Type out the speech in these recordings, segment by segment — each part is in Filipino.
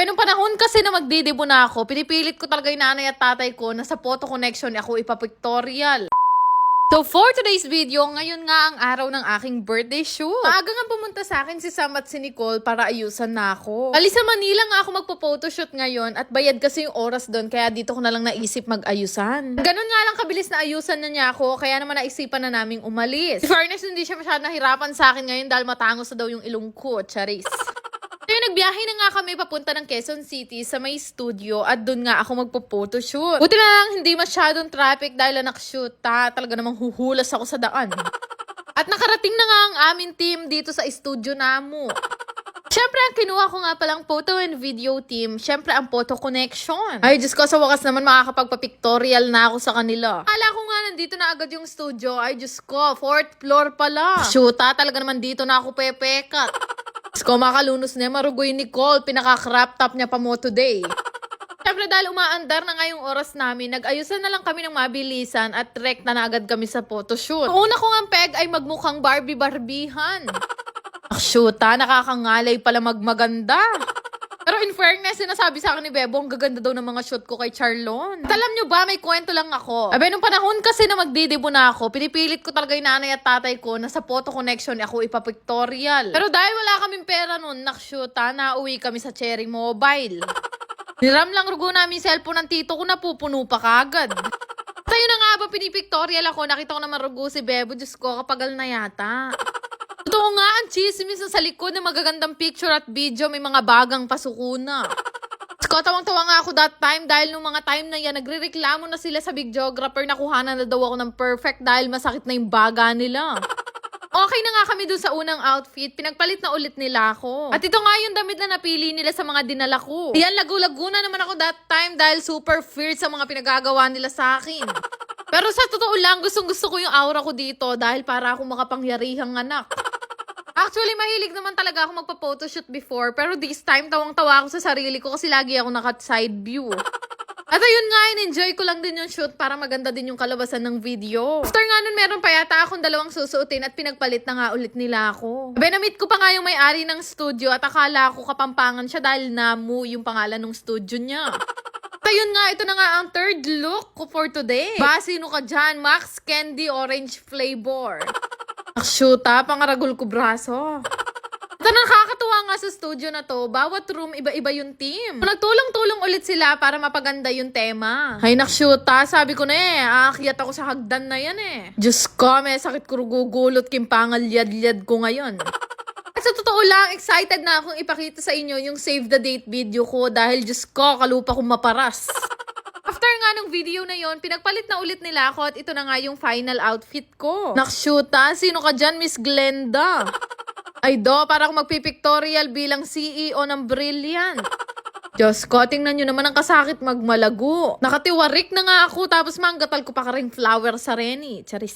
Abay, nung panahon kasi na magdidebo na ako, pinipilit ko talaga yung nanay at tatay ko na sa photo connection ako ipapictorial. So for today's video, ngayon nga ang araw ng aking birthday shoot. Maaga nga pumunta sa akin si Sam at si Nicole para ayusan na ako. Bali sa Manila nga ako magpo-photoshoot ngayon at bayad kasi yung oras doon kaya dito ko na lang naisip mag-ayusan. Ganun nga lang kabilis na ayusan na niya ako kaya naman naisipan na naming umalis. In fairness, hindi siya masyadong nahirapan sa akin ngayon dahil matangos na daw yung ilong ko, charis. Kaya nagbiyahe na nga kami papunta ng Quezon City sa may studio at doon nga ako magpo-photoshoot. Buti na lang hindi masyadong traffic dahil nak-shoot. Talaga namang huhulas ako sa daan. At nakarating na nga ang aming team dito sa studio namo. Siyempre, ang kinuha ko nga palang photo and video team, siyempre ang photo connection. Ay, Diyos ko, sa wakas naman makakapagpa-pictorial na ako sa kanila. Akala ko nga nandito na agad yung studio. Ay, Diyos ko, 4th floor pala. Shoot, talaga naman dito na ako pepekat. Ko makalunos na marugoy ni Nicole, pinaka-crop top niya pa mo today. Siyempre dahil umaandar na nga yung oras namin, nag-ayusan na lang kami ng mabilisan at direct na agad kami sa photoshoot. Ang una kong ang peg ay magmukhang Barbie-Barbihan. Shoot, nakakangalay pala magmaganda. Pero in fairness, sinasabi sa akin ni Bebo, ang gaganda daw ng mga shoot ko kay Charlon. At alam nyo ba, may kwento lang ako. Abay, nung panahon kasi na magdidebo na ako, pinipilit ko talaga yung nanay at tatay ko na sa photo connection ako ipapictorial. Pero dahil wala kaming pera nun, nak-shoot, nauwi kami sa Cherry Mobile. Niram lang rugo namin cellphone ng tito ko na pupuno pa kagad. Tayo na nga ba pinipictorial ako, nakita ko naman rugo si Bebo, Diyos ko, kapagal na yata. Totoo nga, ang chismis na sa likod ng magagandang picture at video, may mga bagang pasukuna. Ko, tawang-tawa nga ako that time dahil nung mga time na yan, nagre-reklamo na sila sa videographer na kuhanan na daw ako ng perfect dahil masakit na yung baga nila. Okay na nga kami dun sa unang outfit, pinagpalit na ulit nila ako. At ito nga yung damit na napili nila sa mga dinala ko. Yan, lagu-lagu na naman ako that time dahil super fierce sa mga pinagagawa nila sa akin. Pero sa totoo lang, gustong-gusto ko yung aura ko dito dahil para akong makapangyarihang anak. Actually, mahilig naman talaga ako magpa-photoshoot before, pero this time, tawang-tawa ako sa sarili ko kasi lagi ako naka-side view. At ayun nga, in-enjoy ko lang din yung shoot para maganda din yung kalabasan ng video. After nga nun, meron pa yata akong dalawang susuotin at pinagpalit na nga ulit nila ako. Benamit ko pa nga yung may-ari ng studio at akala ko kapampangan siya dahil Namu yung pangalan ng studio niya. At ayun nga, ito na nga ang third look ko for today. Sino ka dyan? Max Candy Orange Flavor. Shoot, pangaragol ko braso. Ito nakakatuwa nga sa studio na to, bawat room iba-iba yung team. Nagtulong-tulong ulit sila para mapaganda yung tema. Ay nakshoot, sabi ko na aakyat ako sa hagdan na yan Diyos ko, may sakit ko gugulot kimpangal yad-yad ko ngayon. At sa totoo lang, excited na akong ipakita sa inyo yung save the date video ko dahil Diyos ko, kalupa kong maparas. After nga ng video na yon, pinagpalit na ulit nila ako at ito na nga yung final outfit ko. Nakshoot, sino ka dyan, Miss Glenda? Ay para akong magpipictorial bilang CEO ng Brilliant. Diyos ko, tingnan nyo naman ang kasakit magmalago. Nakatiwarik na nga ako tapos manggatal ko pa ka ring flower sa Reni. Charis.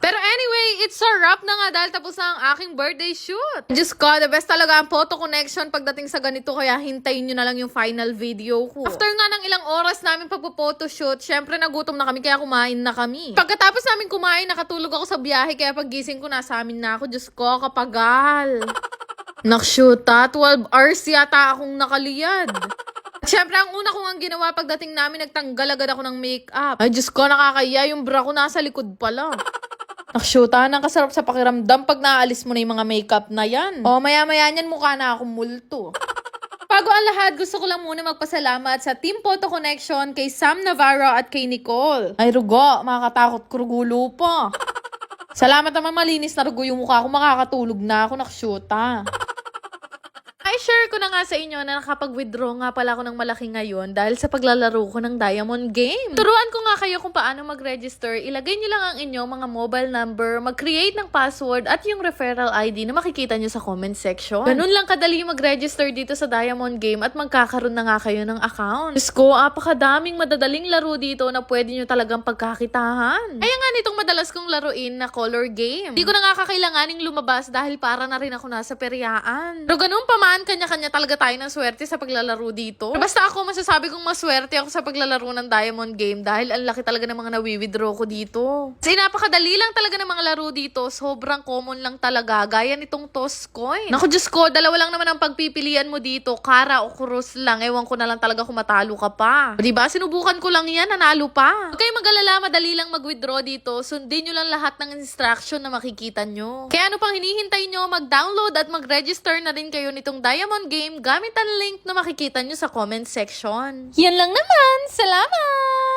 Pero anyway, it's a wrap na nga dahil tapos na ang aking birthday shoot. Diyos ko, the best talaga ang photo connection pagdating sa ganito kaya hintayin nyo na lang yung final video ko. After nga ng ilang oras namin pagpo-photoshoot, syempre nagutom na kami kaya kumain na kami. Pagkatapos namin kumain, nakatulog ako sa biyahe kaya paggising ko nasa amin na ako. Diyos ko, kapagal. Nakshoot, 12 hours yata akong nakaliyad. Siyempre, ang una kong ang ginawa pagdating namin, nagtanggal agad ako ng makeup. Ay, Diyos ko, nakakaya. Yung bra ko nasa likod pala. Nakshoot, ang kasarap sa pakiramdam pag naalis mo na yung mga makeup na yan. Maya-maya niyan mukha na akong multo. Bago ang lahat, gusto ko lang muna magpasalamat sa Team Photo Connection kay Sam Navarro at kay Nicole. Ay, rugo, makakatakot ko rugulo pa. Salamat naman malinis na rugo yung mukha ko, makakatulog na ako, nakshoot I-share ko na nga sa inyo na nakapag-withdraw nga pala ako ng malaki ngayon dahil sa paglalaro ko ng Diamond Game. Turuan ko nga kayo kung paano mag-register. Ilagay nyo lang ang inyong mga mobile number, mag-create ng password at yung referral ID na makikita nyo sa comment section. Ganun lang kadali mag-register dito sa Diamond Game at magkakaroon na nga kayo ng account. Diyos ko, apakadaming madadaling laro dito na pwede nyo talagang pagkakitahan. Kaya nga nitong madalas kong laruin na color game. Hindi ko na nga kakailanganing lumabas dahil para na rin ako nasa peryaan. Pero ganun pa man, kanya kanya-kanya talaga tayo ng swerte sa paglalaro dito. Pero basta ako, masasabi kong maswerte ako sa paglalaro ng Diamond Game dahil ang laki talaga ng mga nawi-withdraw ko dito. Kasi napakadali lang talaga ng mga laro dito. Sobrang common lang talaga. Gaya nitong toss coin. Naku, Diyos ko, dalawa lang naman ang pagpipilian mo dito. Kara o Cruz lang. Ewan ko na lang talaga kung matalo ka pa. O diba? Sinubukan ko lang yan. Nanalo pa. Huwag kayong mag-alala. Madali lang mag-withdraw dito. Sundin nyo lang lahat ng instruction na makikita nyo. Kaya ano pang hinihintay nyo? Mag-download at mag-register na din kayo nitong Diamond Game gamit ang link na makikita nyo sa comment section. Yan lang naman. Salamat!